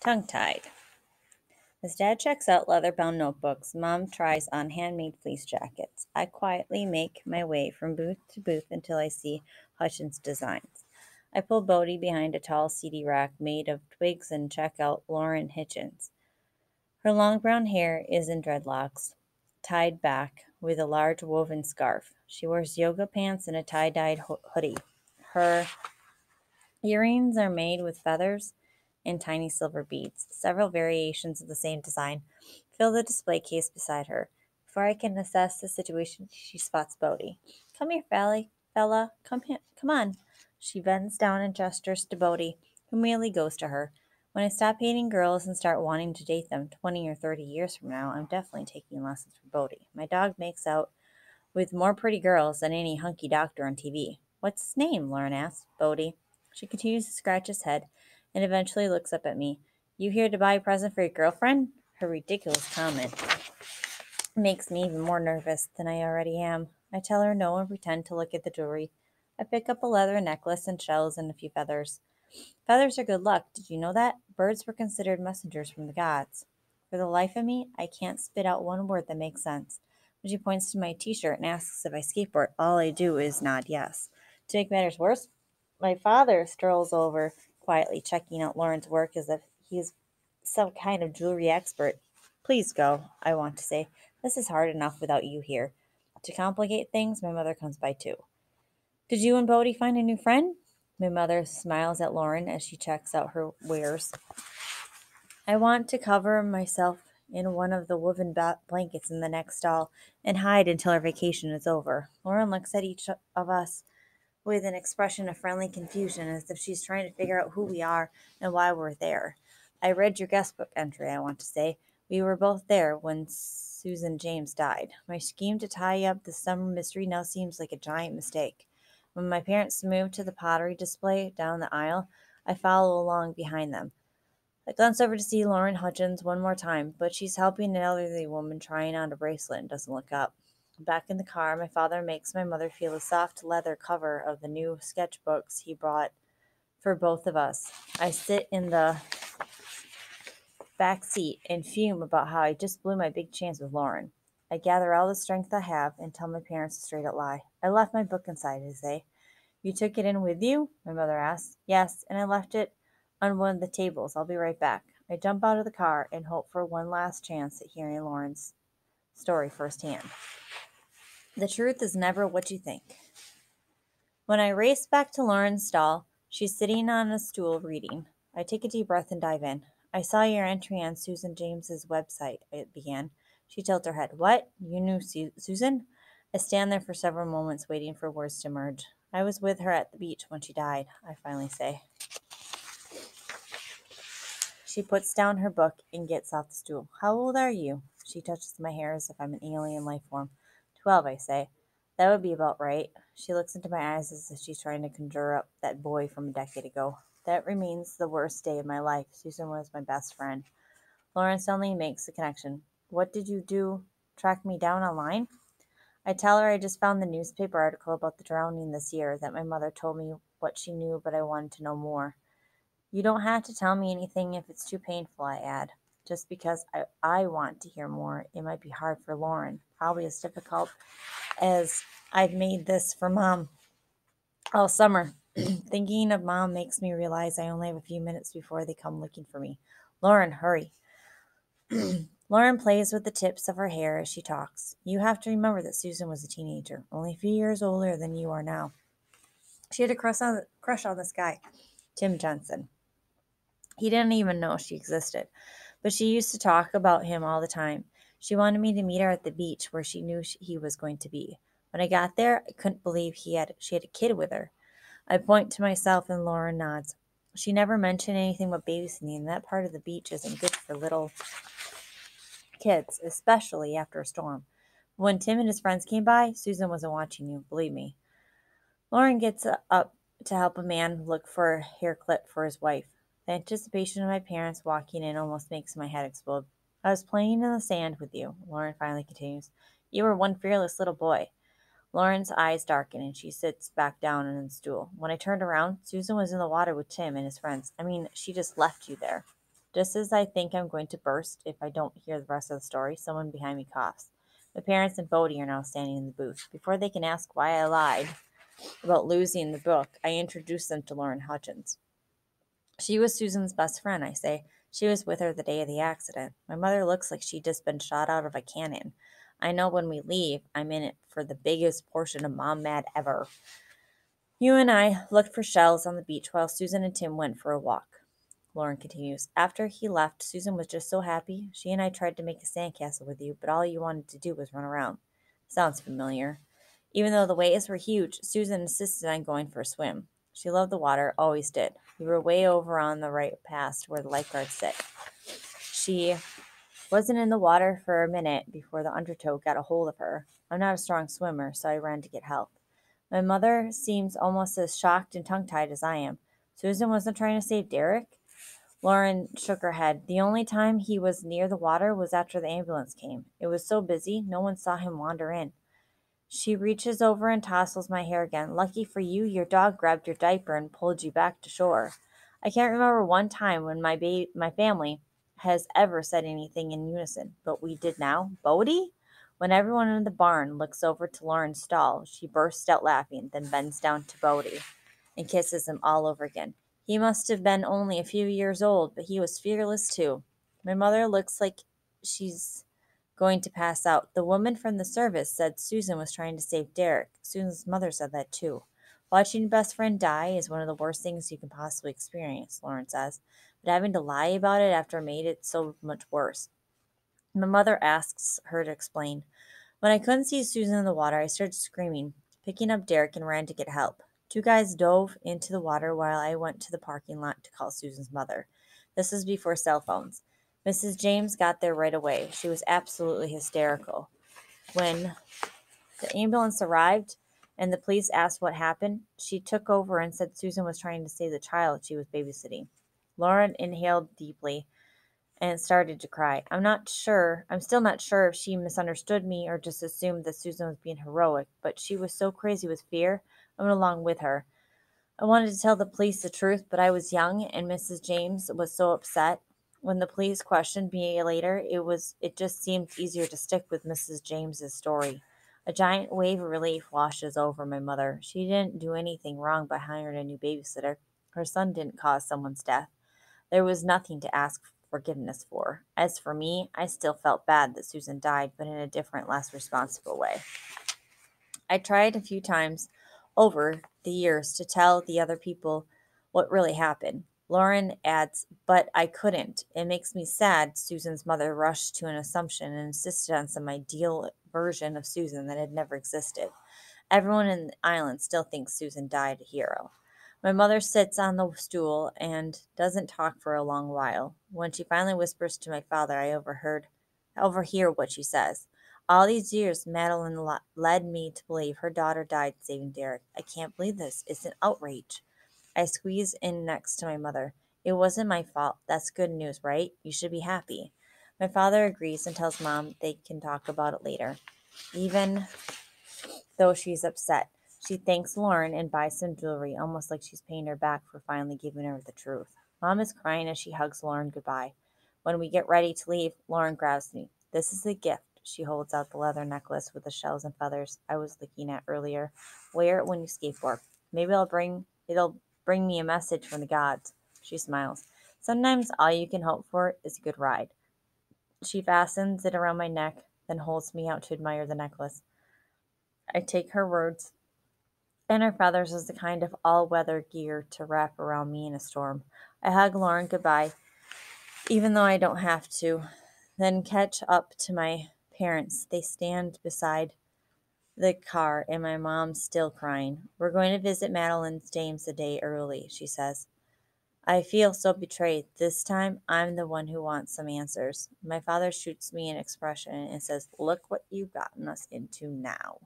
Tongue-tied. As Dad checks out leather-bound notebooks, Mom tries on handmade fleece jackets. I quietly make my way from booth to booth until I see Hutchins' designs. I pull Bodie behind a tall CD rack made of twigs and check out Lauren Hitchens. Her long brown hair is in dreadlocks, tied back with a large woven scarf. She wears yoga pants and a tie-dyed hoodie. Her earrings are made with feathers and tiny silver beads. Several variations of the same design fill the display case beside her. Before I can assess the situation, she spots Bodie. Come here, fella. Come here. Come on. She bends down and gestures to Bodie, who merely goes to her. When I stop hating girls and start wanting to date them 20 or 30 years from now, I'm definitely taking lessons from Bodie. My dog makes out with more pretty girls than any hunky doctor on TV. What's his name? Lauren asks. Bodie. She continues to scratch his head and eventually looks up at me. You here to buy a present for your girlfriend? Her ridiculous comment makes me even more nervous than I already am. I tell her no and pretend to look at the jewelry. I pick up a leather necklace and shells and a few feathers. Feathers are good luck. Did you know that? Birds were considered messengers from the gods. For the life of me, I can't spit out one word that makes sense. When she points to my t-shirt and asks if I skateboard, all I do is nod yes. To make matters worse, my father strolls over, quietly checking out Lauren's work as if he's some kind of jewelry expert. Please go, I want to say. This is hard enough without you here. To complicate things, my mother comes by too. Did you and Bodie find a new friend? My mother smiles at Lauren as she checks out her wares. I want to cover myself in one of the woven blankets in the next stall and hide until our vacation is over. Lauren looks at each of us with an expression of friendly confusion as if she's trying to figure out who we are and why we're there. I read your guest book entry, I want to say. We were both there when Susan James died. My scheme to tie up the summer mystery now seems like a giant mistake. When my parents moved to the pottery display down the aisle, I follow along behind them. I glance over to see Lauren Hutchins one more time, but she's helping an elderly woman trying on a bracelet and doesn't look up. Back in the car, my father makes my mother feel the soft leather cover of the new sketchbooks he brought for both of us. I sit in the back seat and fume about how I just blew my big chance with Lauren. I gather all the strength I have and tell my parents a straight up lie. I left my book inside, I say. You took it in with you? My mother asks. Yes, and I left it on one of the tables. I'll be right back. I jump out of the car and hope for one last chance at hearing Lauren's story firsthand. The truth is never what you think. When I race back to Lauren's stall, she's sitting on a stool reading. I take a deep breath and dive in. I saw your entry on Susan James's website, it began. She tilted her head. What? You knew Susan? I stand there for several moments waiting for words to emerge. I was with her at the beach when she died, I finally say. She puts down her book and gets off the stool. How old are you? She touches my hair as if I'm an alien life form. 12, I say. That would be about right. She looks into my eyes as if she's trying to conjure up that boy from a decade ago. That remains the worst day of my life. Susan was my best friend. Lauren suddenly makes the connection. What did you do? Track me down online? I tell her I just found the newspaper article about the drowning this year, that my mother told me what she knew, but I wanted to know more. You don't have to tell me anything if it's too painful, I add. Just because I want to hear more, it might be hard for Lauren, probably as difficult as I've made this for Mom all summer. Thinking of Mom makes me realize I only have a few minutes before they come looking for me. Lauren, hurry. Lauren plays with the tips of her hair as she talks. You have to remember that Susan was a teenager, only a few years older than you are now. She had a crush on this guy, Tim Jensen. He didn't even know she existed, but she used to talk about him all the time. She wanted me to meet her at the beach where she knew he was going to be. When I got there, I couldn't believe she had a kid with her. I point to myself and Lauren nods. She never mentioned anything about babysitting, and that part of the beach isn't good for little kids, especially after a storm. When Tim and his friends came by, Susan wasn't watching you, believe me. Lauren gets up to help a man look for a hair clip for his wife. The anticipation of my parents walking in almost makes my head explode. I was playing in the sand with you, Lauren finally continues. You were one fearless little boy. Lauren's eyes darken and she sits back down on the stool. When I turned around, Susan was in the water with Tim and his friends. I mean, she just left you there. Just as I think I'm going to burst if I don't hear the rest of the story, someone behind me coughs. My parents and Bodie are now standing in the booth. Before they can ask why I lied about losing the book, I introduce them to Lauren Hutchins. She was Susan's best friend, I say. She was with her the day of the accident. My mother looks like she'd just been shot out of a cannon. I know when we leave, I'm in it for the biggest portion of Mom Mad ever. You and I looked for shells on the beach while Susan and Tim went for a walk. Lauren continues. After he left, Susan was just so happy. She and I tried to make a sandcastle with you, but all you wanted to do was run around. Sounds familiar. Even though the waves were huge, Susan insisted on going for a swim. She loved the water, always did. We were way over on the right past where the lifeguards sit. She wasn't in the water for a minute before the undertow got a hold of her. I'm not a strong swimmer, so I ran to get help. My mother seems almost as shocked and tongue-tied as I am. Susan wasn't trying to save Derek? Lauren shook her head. The only time he was near the water was after the ambulance came. It was so busy, no one saw him wander in. She reaches over and tousles my hair again. Lucky for you, your dog grabbed your diaper and pulled you back to shore. I can't remember one time when my family has ever said anything in unison, but we did now. Bodie? When everyone in the barn looks over to Lauren's stall, she bursts out laughing, then bends down to Bodie and kisses him all over again. He must have been only a few years old, but he was fearless too. My mother looks like she's going to pass out. The woman from the service said Susan was trying to save Derek. Susan's mother said that too. Watching your best friend die is one of the worst things you can possibly experience, Lauren says, but having to lie about it after made it so much worse. My mother asks her to explain. When I couldn't see Susan in the water, I started screaming, picking up Derek, and ran to get help. Two guys dove into the water while I went to the parking lot to call Susan's mother. This was before cell phones. Mrs. James got there right away. She was absolutely hysterical. When the ambulance arrived and the police asked what happened, she took over and said Susan was trying to save the child she was babysitting. Lauren inhaled deeply and started to cry. I'm still not sure if she misunderstood me or just assumed that Susan was being heroic, but she was so crazy with fear, I went along with her. I wanted to tell the police the truth, but I was young and Mrs. James was so upset. When the police questioned me later, it just seemed easier to stick with Mrs. James's story. A giant wave of relief washes over my mother. She didn't do anything wrong by hiring a new babysitter. Her son didn't cause someone's death. There was nothing to ask forgiveness for. As for me, I still felt bad that Susan died, but in a different, less responsible way. I tried a few times over the years to tell the other people what really happened. Lauren adds, but I couldn't. It makes me sad. Susan's mother rushed to an assumption and insisted on some ideal version of Susan that had never existed. Everyone in the island still thinks Susan died a hero. My mother sits on the stool and doesn't talk for a long while. When she finally whispers to my father, I overhear what she says. All these years, Madeline led me to believe her daughter died saving Derek. I can't believe this. It's an outrage. I squeeze in next to my mother. It wasn't my fault. That's good news, right? You should be happy. My father agrees and tells Mom they can talk about it later. Even though she's upset, she thanks Lauren and buys some jewelry, almost like she's paying her back for finally giving her the truth. Mom is crying as she hugs Lauren goodbye. When we get ready to leave, Lauren grabs me. This is a gift. She holds out the leather necklace with the shells and feathers I was looking at earlier. Wear it when you skateboard. Maybe it'll bring me a message from the gods. She smiles. Sometimes all you can hope for is a good ride. She fastens it around my neck, then holds me out to admire the necklace. I take her words and her feathers as the kind of all-weather gear to wrap around me in a storm. I hug Lauren goodbye, even though I don't have to, then catch up to my parents. They stand beside the car, and my mom's still crying. We're going to visit Madeline James a day early, she says. I feel so betrayed. This time, I'm the one who wants some answers. My father shoots me an expression and says, look what you've gotten us into now.